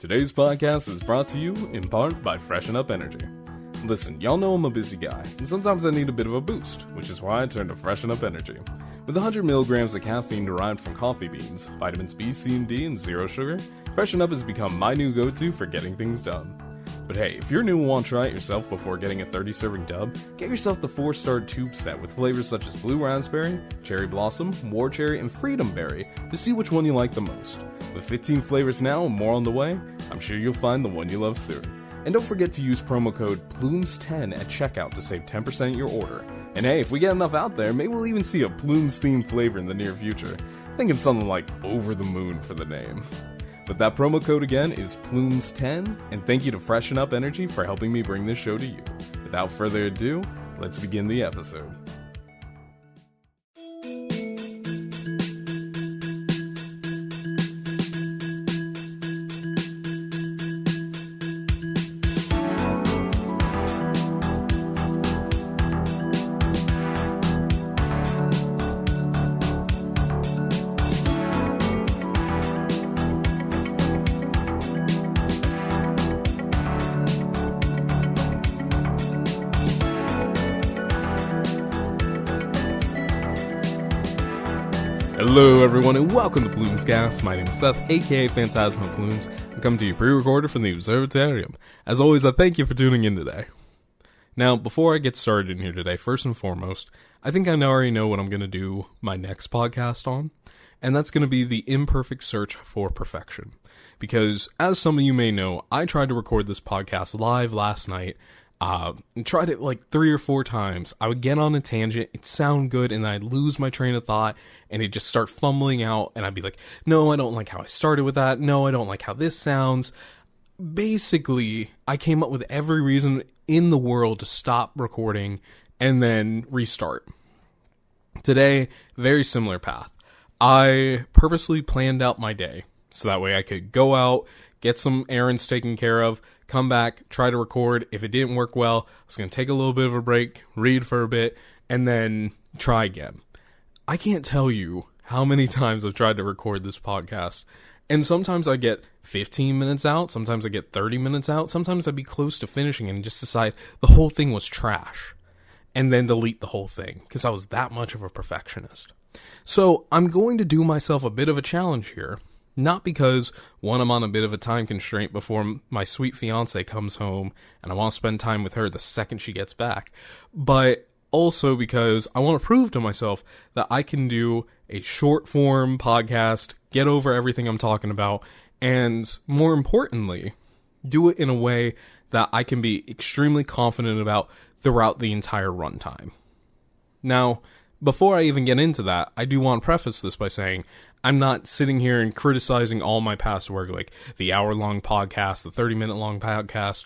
Today's podcast is brought to you in part by Freshen Up Energy. Listen, y'all know I'm a busy guy, and sometimes I need a bit of a boost, which is why I turn to Freshen Up Energy. With 100 milligrams of caffeine derived from coffee beans, vitamins B, C, and D, and zero sugar, Freshen Up has become my new go-to for getting things done. But hey, if you're new and want to try it yourself before getting a 30-serving tub, get yourself the 4-star tube set with flavors such as Blue Raspberry, Cherry Blossom, War Cherry, and Freedom Berry to see which one you like the most. With 15 flavors now and more on the way, I'm sure you'll find the one you love soon. And don't forget to use promo code PLUMES10 at checkout to save 10% your order. And hey, if we get enough out there, maybe we'll even see a Plumes-themed flavor in the near future. Thinking something like Over the Moon for the name. But that promo code again is PLUMES10, and thank you to Freshen Up Energy for helping me bring this show to you. Without further ado, let's begin the episode. Hello everyone and welcome to PlumesCast. My name is Seth, aka PhantasmaPlumes. I'm coming to you pre-recorded from the Observatorium. As always, I thank you for tuning in today. Now, before I get started in here today, first and foremost, I think I already know what I'm going to do my next podcast on, and that's going to be the imperfect search for perfection. Because, as some of you may know, I tried to record this podcast live last night, and tried it like 3 or 4 times. I would get on a tangent, it'd sound good, and I'd lose my train of thought, and it'd just start fumbling out, and I'd be like, no, I don't like how I started with that, no, I don't like how this sounds. Basically, I came up with every reason in the world to stop recording, and then restart. Today, very similar path. I purposely planned out my day, so that way I could go out, get some errands taken care of, come back, try to record. If it didn't work well, I was going to take a little bit of a break, read for a bit, and then try again. I can't tell you how many times I've tried to record this podcast, and sometimes I get 15 minutes out, sometimes I get 30 minutes out, sometimes I'd be close to finishing and just decide the whole thing was trash, and then delete the whole thing, because I was that much of a perfectionist. So I'm going to do myself a bit of a challenge here. Not because, one, I'm on a bit of a time constraint before my sweet fiance comes home, and I want to spend time with her the second she gets back, but also because I want to prove to myself that I can do a short-form podcast, get over everything I'm talking about, and, more importantly, do it in a way that I can be extremely confident about throughout the entire runtime. Now, before I even get into that, I do want to preface this by saying I'm not sitting here and criticizing all my past work, like the hour-long podcast, the 30-minute-long podcast,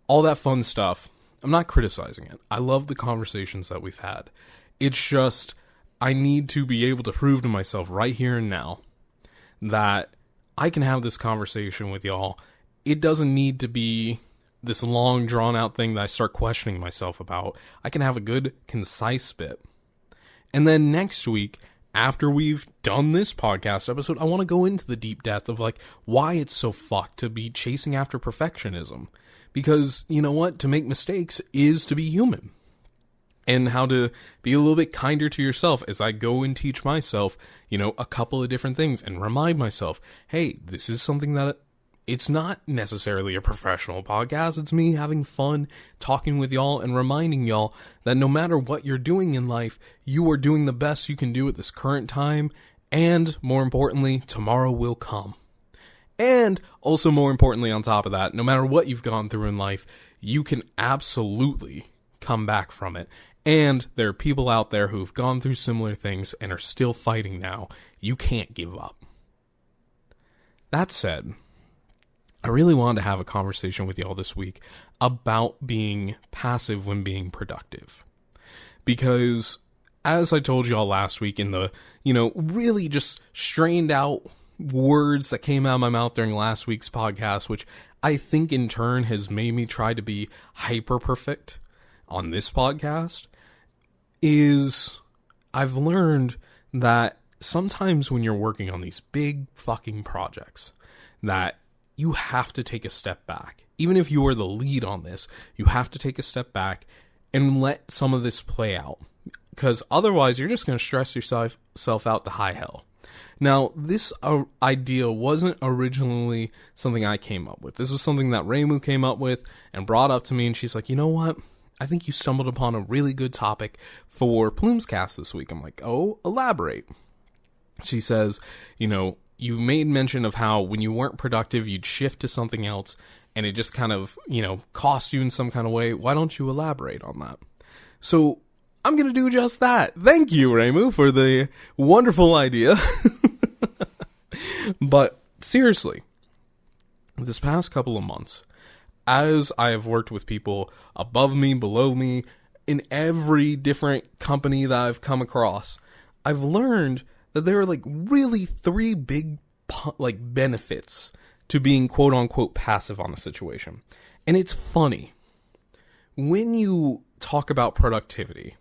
all that fun stuff. I'm not criticizing it. I love the conversations that we've had. It's just, I need to be able to prove to myself right here and now that I can have this conversation with y'all. It doesn't need to be this long, drawn-out thing that I start questioning myself about. I can have a good, concise bit. And then next week, after we've done this podcast episode, I want to go into the deep depth of like why it's so fucked to be chasing after perfectionism. Because, you know what, to make mistakes is to be human. And how to be a little bit kinder to yourself as I go and teach myself, a couple of different things and remind myself, hey, this is something that it's not necessarily a professional podcast. It's me having fun, talking with y'all, and reminding y'all that no matter what you're doing in life, you are doing the best you can do at this current time, and, more importantly, tomorrow will come. And, also more importantly on top of that, no matter what you've gone through in life, you can absolutely come back from it. And there are people out there who've gone through similar things and are still fighting now. You can't give up. That said, I really wanted to have a conversation with y'all this week about being passive when being productive. Because, as I told y'all last week in the, really just strained out words that came out of my mouth during last week's podcast, which I think in turn has made me try to be hyper perfect on this podcast, is I've learned that sometimes when you're working on these big fucking projects that you have to take a step back. Even if you are the lead on this, you have to take a step back and let some of this play out. Because otherwise, you're just going to stress yourself out to high hell. Now, this idea wasn't originally something I came up with. This was something that Reimu came up with and brought up to me, and she's like, you know what? I think you stumbled upon a really good topic for PlumesCast this week. I'm like, oh, elaborate. She says, you made mention of how when you weren't productive, you'd shift to something else, and it just kind of, cost you in some kind of way. Why don't you elaborate on that? So I'm going to do just that. Thank you, Reimu, for the wonderful idea. But seriously, this past couple of months, as I have worked with people above me, below me, in every different company that I've come across, I've learned that there are really three big benefits to being quote unquote passive on a situation. And it's funny. When you talk about productivity,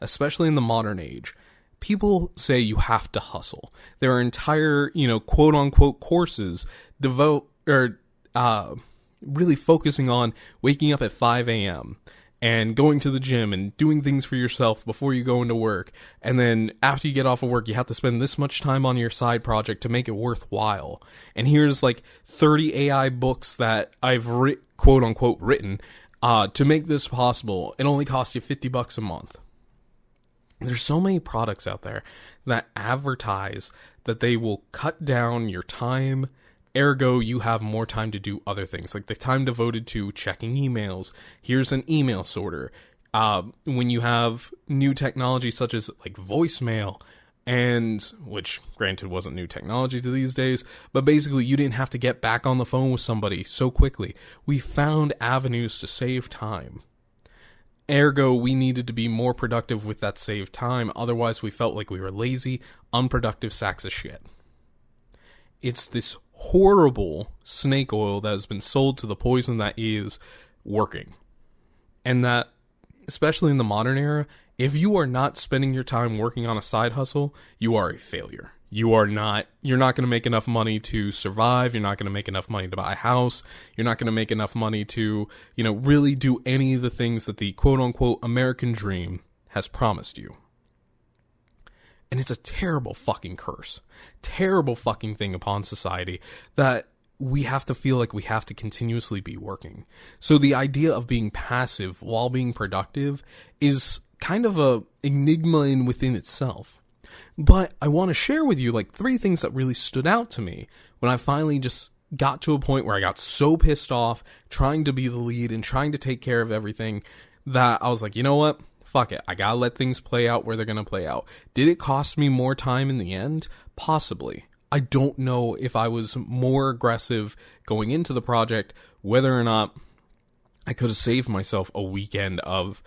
especially in the modern age, people say you have to hustle. There are entire, quote unquote courses really focusing on waking up at 5 a.m. and going to the gym and doing things for yourself before you go into work. And then after you get off of work, you have to spend this much time on your side project to make it worthwhile. And here's 30 AI books that I've quote unquote written to make this possible. It only costs you $50 a month. There's so many products out there that advertise that they will cut down your time, ergo you have more time to do other things, like the time devoted to checking emails. Here's an email sorter. When you have new technology such as voicemail, and which granted wasn't new technology to these days, but basically you didn't have to get back on the phone with somebody so quickly. We found avenues to save time. Ergo, we needed to be more productive with that saved time. Otherwise, we felt like we were lazy, unproductive sacks of shit. It's this horrible snake oil that has been sold to the poison that is working. And that, especially in the modern era, if you are not spending your time working on a side hustle, you are a failure. You're not going to make enough money to survive. You're not going to make enough money to buy a house. You're not going to make enough money to, really do any of the things that the quote unquote American dream has promised you. And it's a terrible fucking curse. Terrible fucking thing upon society that we have to feel like we have to continuously be working. So the idea of being passive while being productive is kind of a enigma in within itself. But I want to share with you three things that really stood out to me when I finally just got to a point where I got so pissed off trying to be the lead and trying to take care of everything that I was like, you know what? Fuck it. I gotta let things play out where they're gonna play out. Did it cost me more time in the end? Possibly. I don't know if I was more aggressive going into the project, whether or not I could have saved myself a weekend of,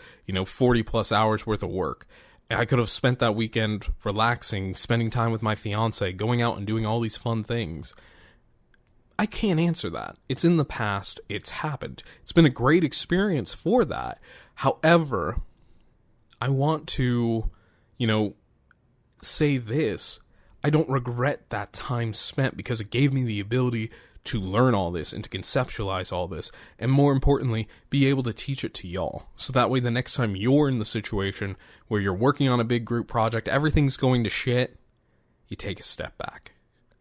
40 plus hours worth of work. I could have spent that weekend relaxing, spending time with my fiance, going out and doing all these fun things. I can't answer that. It's in the past. It's happened. It's been a great experience for that. However, I want to, say this. I don't regret that time spent because it gave me the ability to learn all this and to conceptualize all this, and more importantly, be able to teach it to y'all. So that way the next time you're in the situation where you're working on a big group project, everything's going to shit, you take a step back.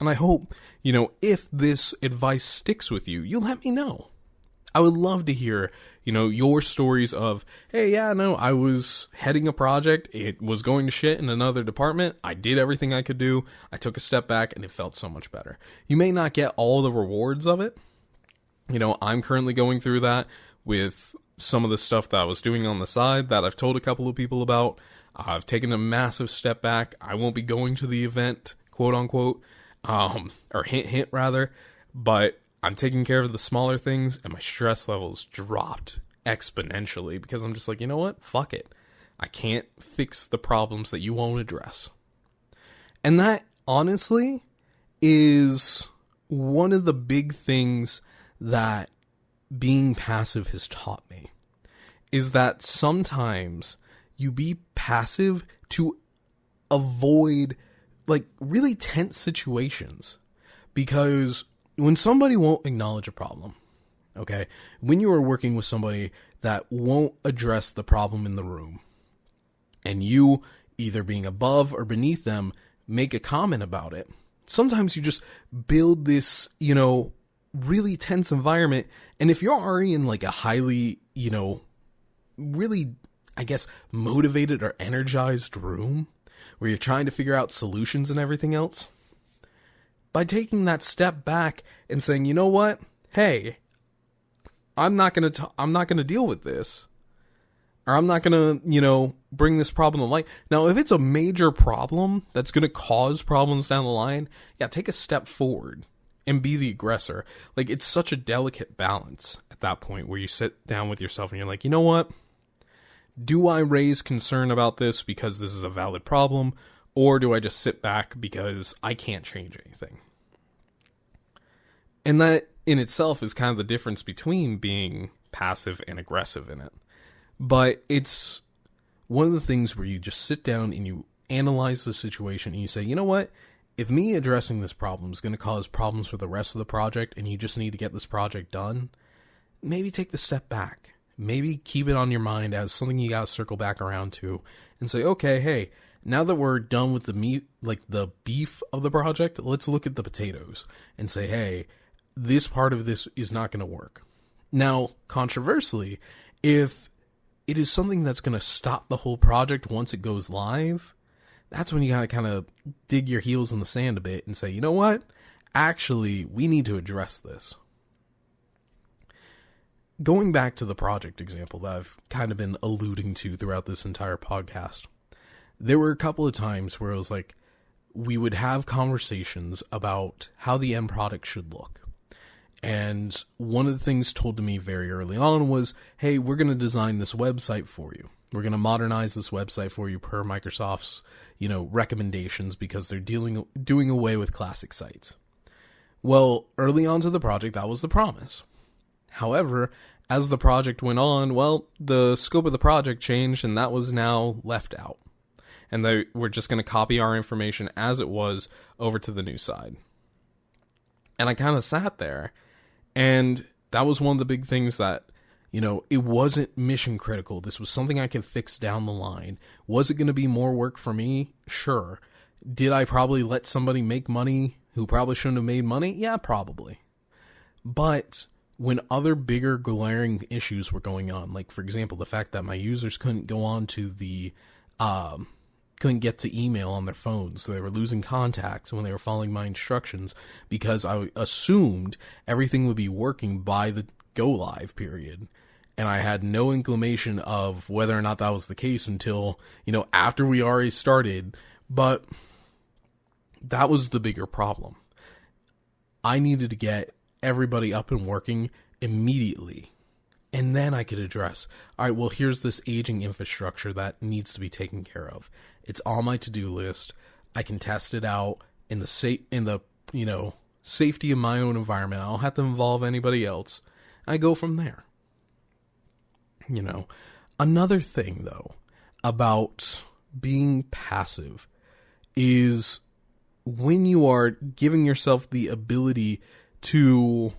And I hope, if this advice sticks with you, you'll let me know. I would love to hear, your stories of, hey, I was heading a project, it was going to shit in another department, I did everything I could do, I took a step back, and it felt so much better. You may not get all the rewards of it. I'm currently going through that with some of the stuff that I was doing on the side that I've told a couple of people about. I've taken a massive step back. I won't be going to the event, quote unquote, or hint rather, but I'm taking care of the smaller things, and my stress levels dropped exponentially because I'm just like, you know what? Fuck it. I can't fix the problems that you won't address. And that, honestly, is one of the big things that being passive has taught me. Is that sometimes you be passive to avoid, really tense situations. Because when somebody won't acknowledge a problem, okay, when you are working with somebody that won't address the problem in the room, and you, either being above or beneath them, make a comment about it, sometimes you just build this, really tense environment. And if you're already in like a highly, really, I guess, motivated or energized room where you're trying to figure out solutions and everything else, by taking that step back and saying, you know what? Hey, I'm not going to deal with this. Or I'm not going to, bring this problem to light. Now, if it's a major problem that's going to cause problems down the line, yeah, take a step forward and be the aggressor. Like, it's such a delicate balance at that point where you sit down with yourself and you're like, you know what? Do I raise concern about this because this is a valid problem? Or do I just sit back because I can't change anything? And that in itself is kind of the difference between being passive and aggressive in it. But it's one of the things where you just sit down and you analyze the situation and you say, you know what? If me addressing this problem is going to cause problems for the rest of the project and you just need to get this project done, maybe take the step back. Maybe keep it on your mind as something you got to circle back around to and say, okay, hey, now that we're done with the meat, like the beef of the project, let's look at the potatoes and say, hey, this part of this is not going to work. Now, controversially, if it is something that's going to stop the whole project once it goes live, that's when you gotta kind of dig your heels in the sand a bit and say, you know what? Actually, we need to address this. Going back to the project example that I've kind of been alluding to throughout this entire podcast, there were a couple of times where it was like, we would have conversations about how the end product should look. And one of the things told to me very early on was, hey, we're going to design this website for you. We're going to modernize this website for you per Microsoft's, recommendations because they're doing away with classic sites. Well, early on to the project, that was the promise. However, as the project went on, well, the scope of the project changed and that was now left out. And they were just going to copy our information as it was over to the new side. And I kind of sat there, and that was one of the big things that, it wasn't mission critical. This was something I could fix down the line. Was it going to be more work for me? Sure. Did I probably let somebody make money who probably shouldn't have made money? Yeah, probably. But when other bigger glaring issues were going on, like, for example, the fact that my users couldn't go on to the, couldn't get to email on their phones, so they were losing contacts when they were following my instructions because I assumed everything would be working by the go live period. And I had no inclination of whether or not that was the case until, after we already started. But that was the bigger problem. I needed to get everybody up and working immediately. And then I could address, all right, well, here's this aging infrastructure that needs to be taken care of. It's on my to-do list. I can test it out in the safety of my own environment. I don't have to involve anybody else. I go from there. Another thing though about being passive is when you are giving yourself the ability to,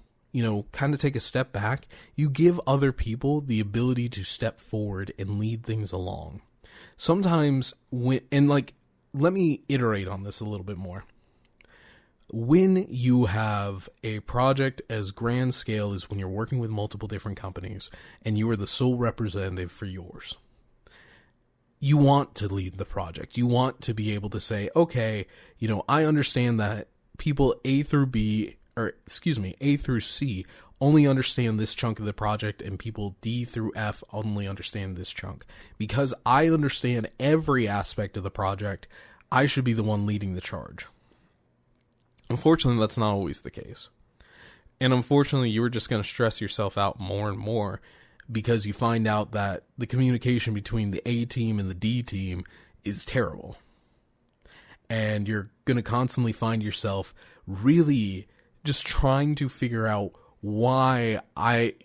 kind of take a step back, you give other people the ability to step forward and lead things along. Sometimes let me iterate on this a little bit more. When you have a project as grand scale as when you're working with multiple different companies and you are the sole representative for yours, you want to lead the project. You want to be able to say, okay, I understand that people A through C only understand this chunk of the project and people D through F only understand this chunk. Because I understand every aspect of the project, I should be the one leading the charge. Unfortunately, that's not always the case. And unfortunately, you are just going to stress yourself out more and more because you find out that the communication between the A team and the D team is terrible. And you're going to constantly find yourself really just trying to figure out why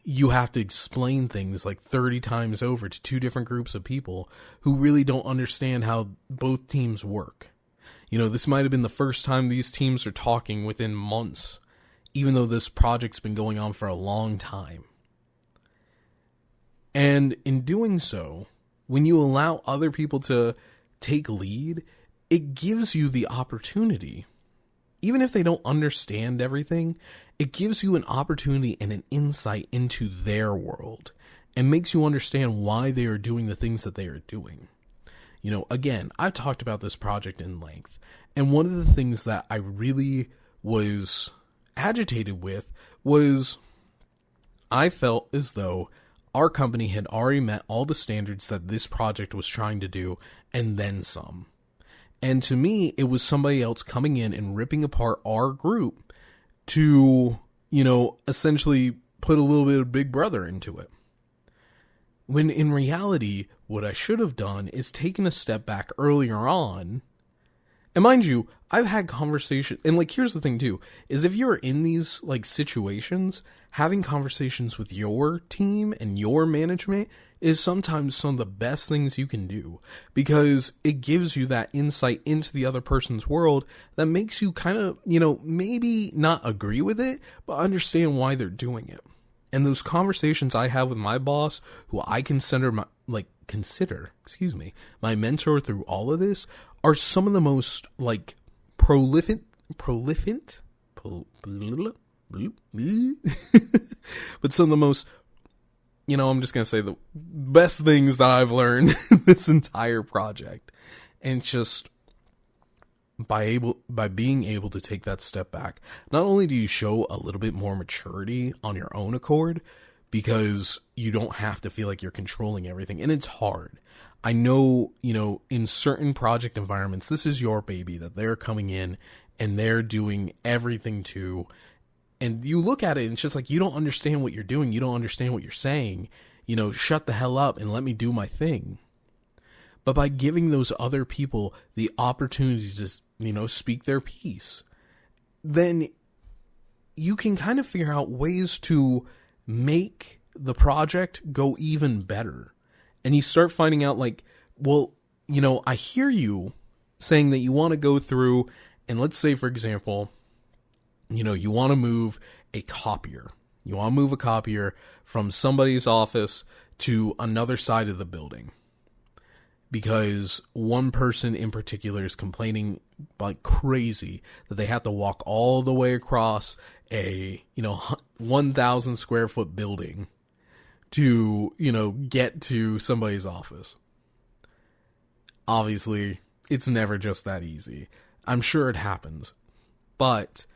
you have to explain things like 30 times over to two different groups of people who really don't understand how both teams work. This might have been the first time these teams are talking within months, even though this project's been going on for a long time. And in doing so, when you allow other people to take lead, it gives you the opportunity, even if they don't understand everything, it gives you an opportunity and an insight into their world and makes you understand why they are doing the things that they are doing. You know, again, I've talked about this project in length, and one of the things that I really was agitated with was I felt as though our company had already met all the standards that this project was trying to do, and then some. And to me, it was somebody else coming in and ripping apart our group to, you know, essentially put a little bit of Big Brother into it. When in reality, what I should have done is taken a step back earlier on. And mind you, I've had conversations, and like, here's the thing too, is if you're in these like situations, having conversations with your team and your management is sometimes some of the best things you can do, because it gives you that insight into the other person's world that makes you kind of, you know, maybe not agree with it, but understand why they're doing it. And those conversations I have with my boss, who I consider my mentor through all of this, are some of the most like prolific, but some of the most, you know, I'm just going to say the best things that I've learned this entire project. And just by being able to take that step back, not only do you show a little bit more maturity on your own accord, because you don't have to feel like you're controlling everything. And it's hard. I know, you know, in certain project environments, this is your baby that they're coming in and they're doing everything to. And you look at it and it's just like, you don't understand what you're doing. You don't understand what you're saying. You know, shut the hell up and let me do my thing. But by giving those other people the opportunity to, you know, speak their piece, then you can kind of figure out ways to make the project go even better. And you start finding out like, well, you know, I hear you saying that you want to go through, and let's say, for example, you know, you want to move a copier. You want to move a copier from somebody's office to another side of the building, because one person in particular is complaining like crazy that they have to walk all the way across a, you know, 1,000 square foot building to, you know, get to somebody's office. Obviously, it's never just that easy. I'm sure it happens. But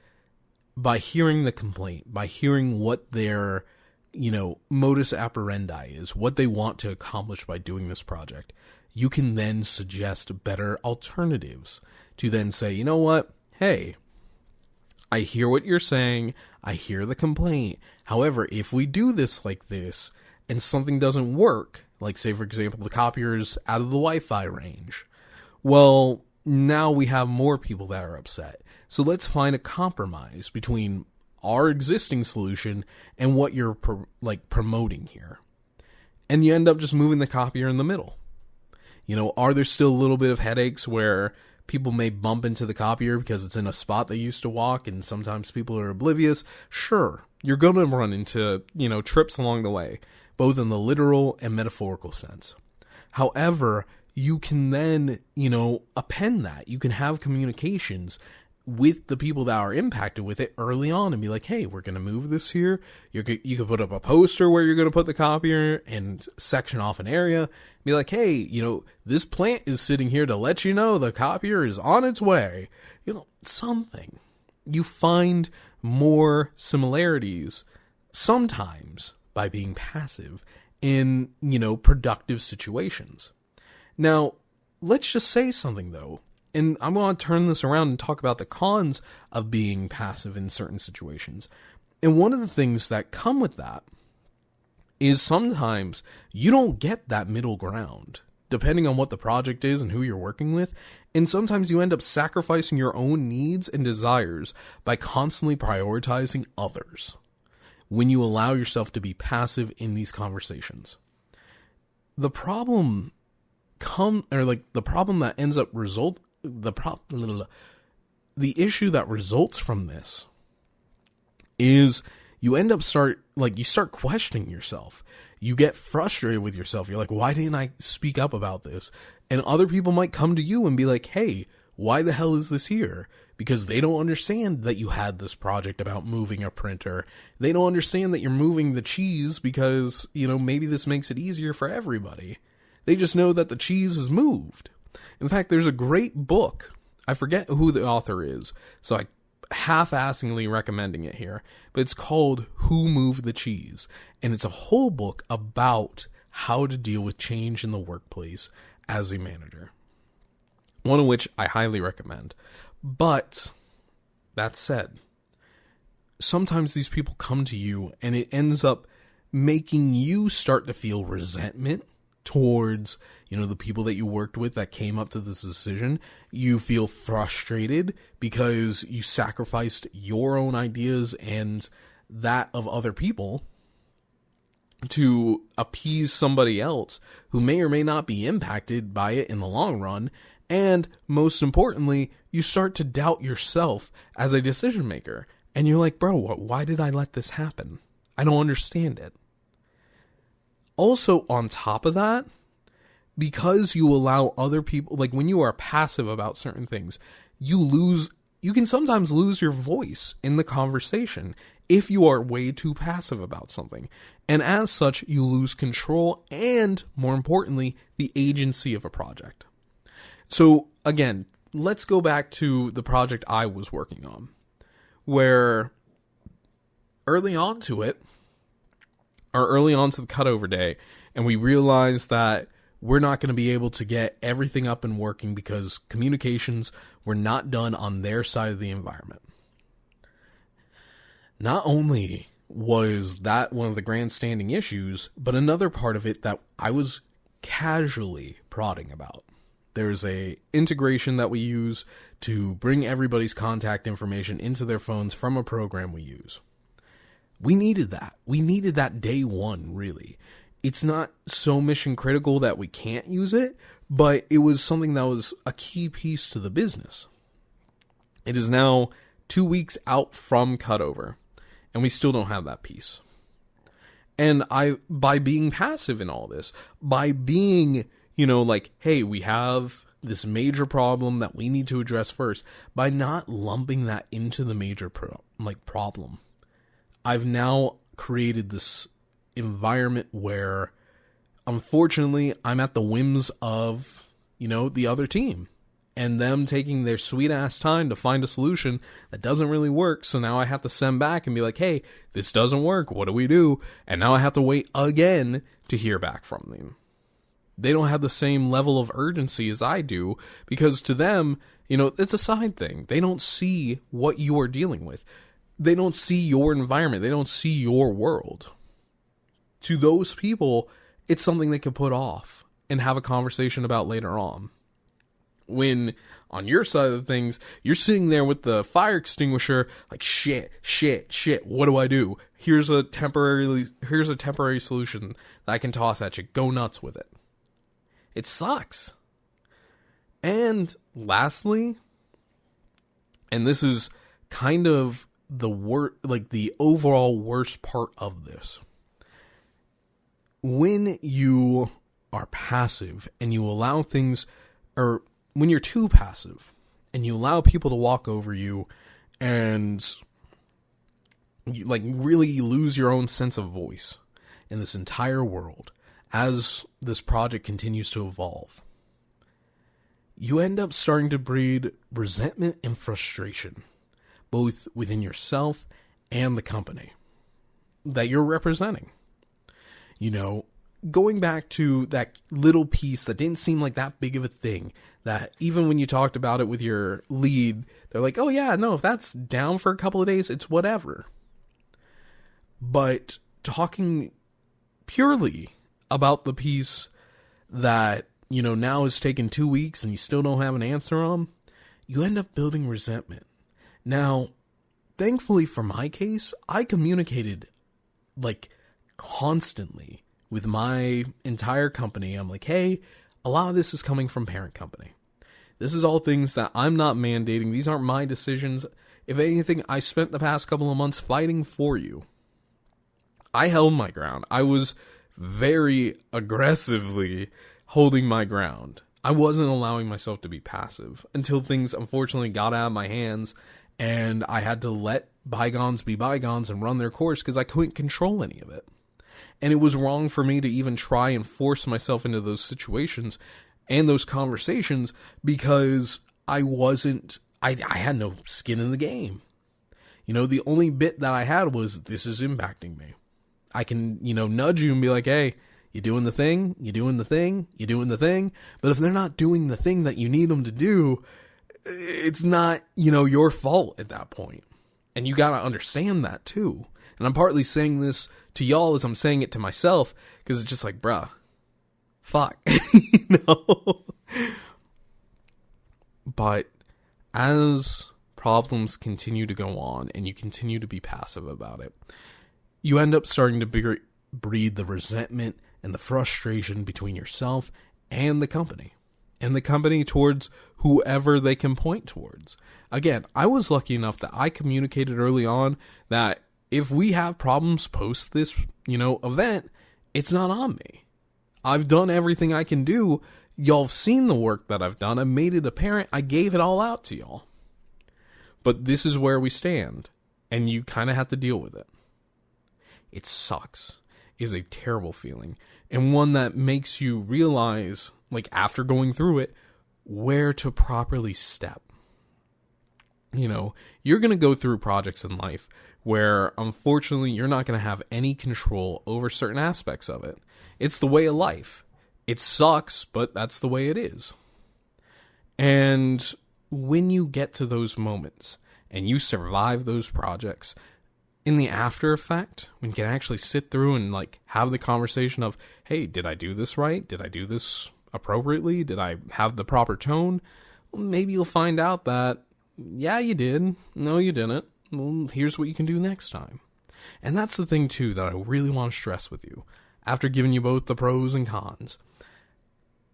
by hearing the complaint, by hearing what their, you know, modus operandi is, what they want to accomplish by doing this project, you can then suggest better alternatives to then say, you know what? Hey, I hear what you're saying. I hear the complaint. However, if we do this like this and something doesn't work, like say, for example, the copier's out of the Wi-Fi range, well, now we have more people that are upset. So let's find a compromise between our existing solution and what you're promoting here. And you end up just moving the copier in the middle. You know, are there still a little bit of headaches where people may bump into the copier because it's in a spot they used to walk and sometimes people are oblivious? Sure, you're going to run into, you know, trips along the way, both in the literal and metaphorical sense. However, you can then, you know, append that. You can have communications with the people that are impacted with it early on and be like, hey, we're going to move this here. You could put up a poster where you're going to put the copier and section off an area. Be like, hey, you know, this plant is sitting here to let you know the copier is on its way. You know, something. You find more similarities sometimes by being passive in, you know, productive situations. Now, let's just say something though. And I'm going to turn this around and talk about the cons of being passive in certain situations. And one of the things that come with that is sometimes you don't get that middle ground, depending on what the project is and who you're working with. And sometimes you end up sacrificing your own needs and desires by constantly prioritizing others when you allow yourself to be passive in these conversations. The problem that ends up the issue that results from this is you end up you start questioning yourself. You get frustrated with yourself. You're like, why didn't I speak up about this? And other people might come to you and be like, hey, why the hell is this here? Because they don't understand that you had this project about moving a printer. They don't understand that you're moving the cheese because, maybe this makes it easier for everybody. They just know that the cheese is moved. In fact, there's a great book. I forget who the author is, so I half-assingly recommending it here. But it's called Who Moved the Cheese? And it's a whole book about how to deal with change in the workplace as a manager. One of which I highly recommend. But, that said, sometimes these people come to you and it ends up making you start to feel resentment towards, the people that you worked with that came up to this decision. You feel frustrated because you sacrificed your own ideas and that of other people to appease somebody else who may or may not be impacted by it in the long run. And most importantly, you start to doubt yourself as a decision maker. And you're like, bro, why did I let this happen? I don't understand it. Also, on top of that, because you allow other people, like when you are passive about certain things, you can sometimes lose your voice in the conversation if you are way too passive about something. And as such, you lose control and, more importantly, the agency of a project. So, again, let's go back to the project I was working on, where early on to the cutover day, and we realized that we're not going to be able to get everything up and working because communications were not done on their side of the environment. Not only was that one of the grandstanding issues, but another part of it that I was casually prodding about. There's a integration that we use to bring everybody's contact information into their phones from a program we use. We needed that. We needed that day one, really. It's not so mission critical that we can't use it, but it was something that was a key piece to the business. It is now 2 weeks out from cutover, and we still don't have that piece. And by being passive in all this, by being, hey, we have this major problem that we need to address first, by not lumping that into the major problem, I've now created this environment where, unfortunately, I'm at the whims of, the other team. And them taking their sweet-ass time to find a solution that doesn't really work. So now I have to send back and be like, hey, this doesn't work. What do we do? And now I have to wait again to hear back from them. They don't have the same level of urgency as I do because to them, it's a side thing. They don't see what you are dealing with. They don't see your environment. They don't see your world. To those people, it's something they can put off and have a conversation about later on. When on your side of things, you're sitting there with the fire extinguisher, like shit, what do I do? Here's a temporary solution that I can toss at you. Go nuts with it. It sucks. And lastly, and this is kind of the overall worst part of this. When you are passive and you allow things, or when you're too passive and you allow people to walk over you and you really lose your own sense of voice in this entire world as this project continues to evolve, you end up starting to breed resentment and frustration, both within yourself and the company that you're representing. Going back to that little piece that didn't seem like that big of a thing, that even when you talked about it with your lead, they're like, oh yeah, no, if that's down for a couple of days, it's whatever. But talking purely about the piece that, now has taken 2 weeks and you still don't have an answer on, you end up building resentment. Now, thankfully for my case, I communicated constantly with my entire company. I'm like, hey, a lot of this is coming from parent company. This is all things that I'm not mandating. These aren't my decisions. If anything, I spent the past couple of months fighting for you. I held my ground. I was very aggressively holding my ground. I wasn't allowing myself to be passive until things unfortunately got out of my hands and I had to let bygones be bygones and run their course because I couldn't control any of it. And it was wrong for me to even try and force myself into those situations and those conversations because I had no skin in the game. You know, the only bit that I had was, this is impacting me. I can, nudge you and be like, hey, you doing the thing, you doing the thing, you doing the thing. But if they're not doing the thing that you need them to do, it's not, your fault at that point. And you got to understand that too. And I'm partly saying this to y'all as I'm saying it to myself, because it's just like, bruh, fuck, But as problems continue to go on and you continue to be passive about it, you end up starting to breed the resentment and the frustration between yourself and the company towards whoever they can point towards. Again, I was lucky enough that I communicated early on that if we have problems post this, event, it's not on me. I've done everything I can do. Y'all have seen the work that I've done. I made it apparent. I gave it all out to y'all. But this is where we stand, and you kind of have to deal with it. It sucks. It is a terrible feeling, and one that makes you realize, like after going through it, where to properly step. You're going to go through projects in life where, unfortunately, you're not going to have any control over certain aspects of it. It's the way of life. It sucks, but that's the way it is. And when you get to those moments and you survive those projects, in the after effect, when you can actually sit through and have the conversation of, hey, did I do this right? Did I do this appropriately? Did I have the proper tone? Well, maybe you'll find out that, yeah, you did. No, you didn't. Well, here's what you can do next time. And that's the thing, too, that I really want to stress with you. After giving you both the pros and cons,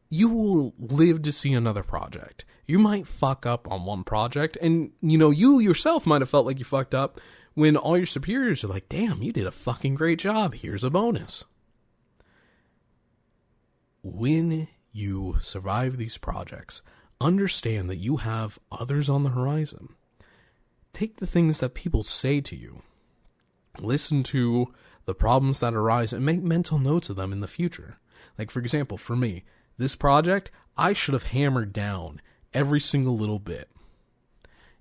you will live to see another project. You might fuck up on one project, and, you yourself might have felt like you fucked up when all your superiors are like, damn, you did a fucking great job. Here's a bonus. When you survive these projects, understand that you have others on the horizon. Take the things that people say to you. Listen to the problems that arise and make mental notes of them in the future. Like, for example, for me, this project, I should have hammered down every single little bit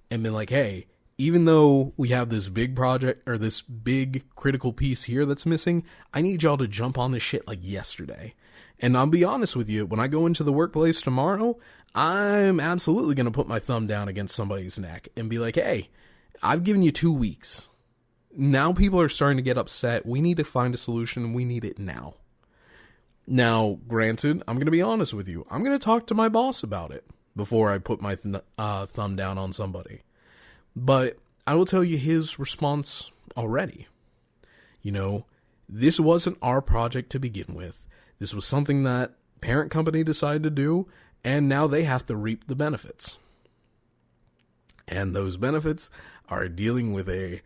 and been like, hey, even though we have this big project or this big critical piece here that's missing, I need y'all to jump on this shit like yesterday. And I'll be honest with you, when I go into the workplace tomorrow, I'm absolutely going to put my thumb down against somebody's neck and be like, hey, I've given you 2 weeks. Now people are starting to get upset. We need to find a solution. We need it now. Now, granted, I'm going to be honest with you. I'm going to talk to my boss about it before I put my thumb down on somebody. But I will tell you his response already. This wasn't our project to begin with. This was something that parent company decided to do, and now they have to reap the benefits. And those benefits are dealing with a,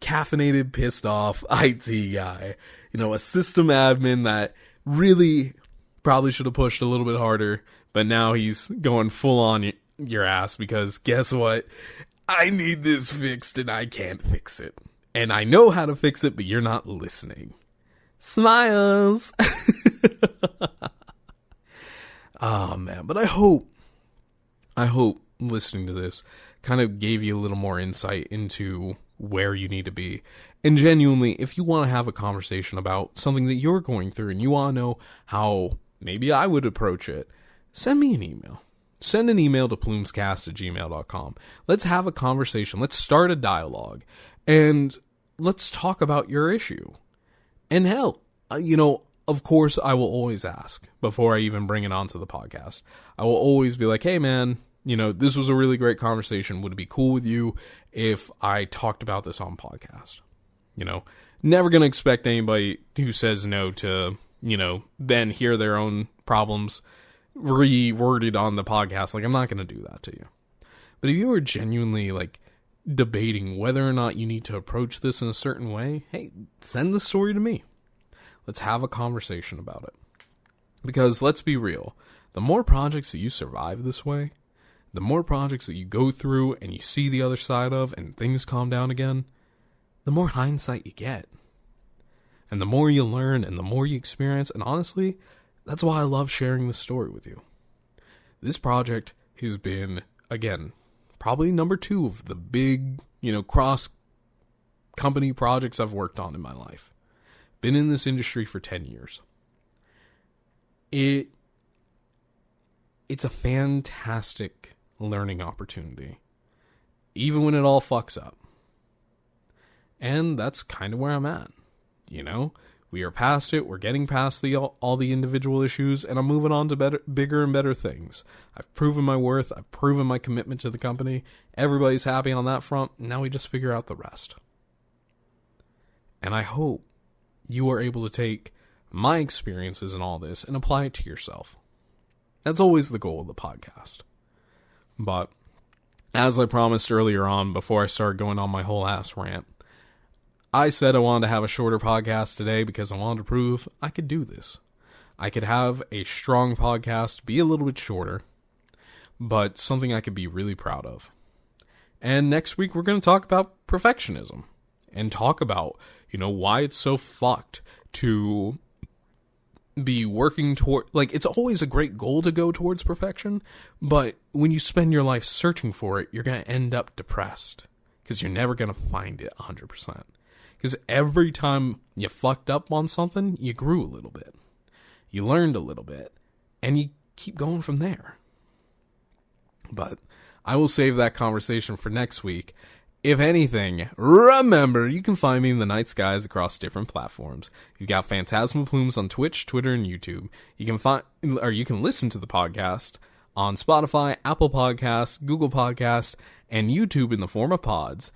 caffeinated, pissed off IT guy. A system admin that really probably should have pushed a little bit harder, but now he's going full on your ass because guess what? I need this fixed and I can't fix it. And I know how to fix it, but you're not listening. Smiles. Oh man, but I hope listening to this kind of gave you a little more insight into where you need to be. And genuinely, if you want to have a conversation about something that you're going through and you want to know how maybe I would approach it, send me an email. Send an email to PlumesCast@gmail.com. Let's have a conversation. Let's start a dialogue. And let's talk about your issue. And hell, of course, I will always ask before I even bring it onto the podcast. I will always be like, hey, man, this was a really great conversation. Would it be cool with you if I talked about this on podcast? Never going to expect anybody who says no to, then hear their own problems reworded on the podcast. Like, I'm not going to do that to you. But if you are genuinely, debating whether or not you need to approach this in a certain way, hey, send the story to me. Let's have a conversation about it. Because let's be real, the more projects that you survive this way, the more projects that you go through and you see the other side of and things calm down again, the more hindsight you get. And the more you learn and the more you experience, and honestly, that's why I love sharing this story with you. This project has been, again, probably number 2 of the big, cross-company projects I've worked on in my life. Been in this industry for 10 years. It's a fantastic learning opportunity, even when it all fucks up. And that's kind of where I'm at. We are past it. We're getting past all the individual issues, and I'm moving on to bigger and better things. I've proven my worth. I've proven my commitment to the company. Everybody's happy on that front. Now we just figure out the rest. And I hope you are able to take my experiences in all this and apply it to yourself. That's always the goal of the podcast. But as I promised earlier on, before I started going on my whole ass rant, I said I wanted to have a shorter podcast today because I wanted to prove I could do this. I could have a strong podcast, be a little bit shorter, but something I could be really proud of. And next week we're going to talk about perfectionism and talk about, why it's so fucked to be working toward, it's always a great goal to go towards perfection, but when you spend your life searching for it, you're going to end up depressed because you're never going to find it 100%. Because every time you fucked up on something, you grew a little bit. You learned a little bit. And you keep going from there. But I will save that conversation for next week. If anything, remember, you can find me in the night skies across different platforms. You've got PhantasmaPlumes on Twitch, Twitter, and YouTube. You can listen to the podcast on Spotify, Apple Podcasts, Google Podcasts, and YouTube in the form of pods.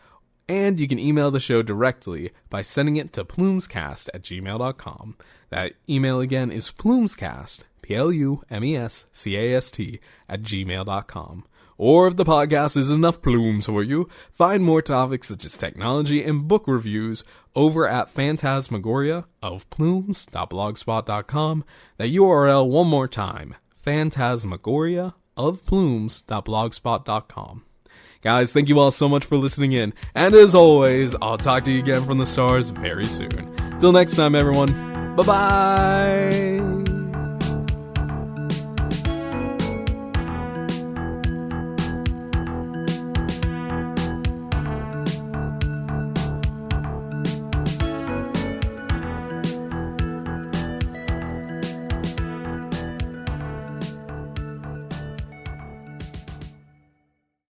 And you can email the show directly by sending it to PlumesCast@gmail.com. That email again is PlumesCast, PLUMESCAST @gmail.com. Or if the podcast is enough plumes for you, find more topics such as technology and book reviews over at Phantasmagoria of Plumes.blogspot.com. That URL one more time, Phantasmagoria of Plumes.blogspot.com. Guys, thank you all so much for listening in. And as always, I'll talk to you again from the stars very soon. Till next time, everyone. Bye-bye.